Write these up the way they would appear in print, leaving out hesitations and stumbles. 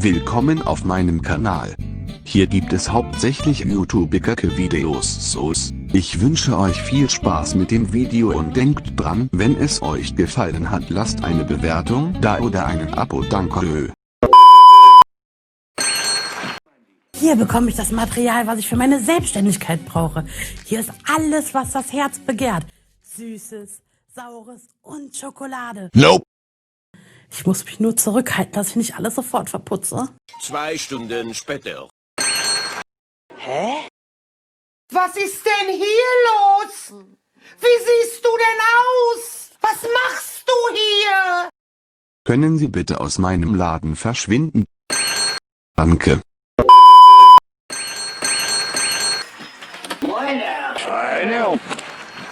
Willkommen auf meinem Kanal. Hier gibt es hauptsächlich YouTube-Videos. Ich wünsche euch viel Spaß mit dem Video und denkt dran, wenn es euch gefallen hat, lasst eine Bewertung da oder einen Abo, danke. Hier bekomme ich das Material, was ich für meine Selbstständigkeit brauche. Hier ist alles, was das Herz begehrt. Süßes, Saures und Schokolade. Nope. Ich muss mich nur zurückhalten, dass ich nicht alles sofort verputze. 2 Stunden später. Hä? Was ist denn hier los? Wie siehst du denn aus? Was machst du hier? Können Sie bitte aus meinem Laden verschwinden? Danke. Moin, Herr.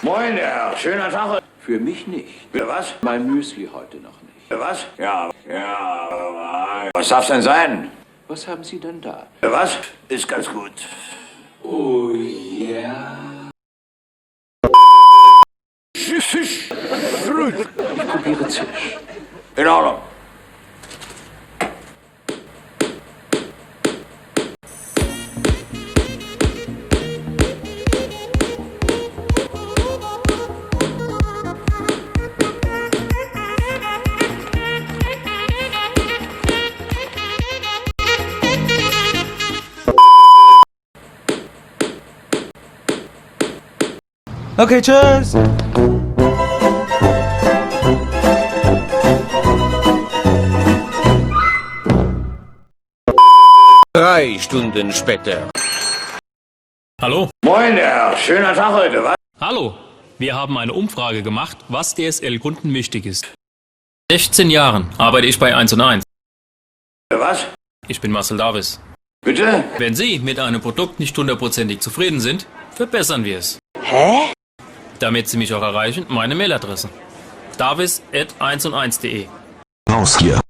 Moin, Herr. Schöner Tag. Für mich nicht. Für was? Mein Müsli heute noch nicht. Für was? Ja. Was darf's denn sein? Was haben Sie denn da? Für was? Ist ganz gut. Oh ja. Fisch. Ich probiere Zisch. In Ordnung. Okay, tschüss. Drei Stunden später. Hallo? Moin, Herr. Schöner Tag heute, was? Hallo, wir haben eine Umfrage gemacht, was DSL-Kunden wichtig ist. 16 Jahren arbeite ich bei 1&1. Für was? Ich bin Marcel Davis. Bitte? Wenn Sie mit einem Produkt nicht hundertprozentig zufrieden sind, verbessern wir es. Hä? Damit Sie mich auch erreichen, meine Mailadresse. davis@1&1.de. Raus hier.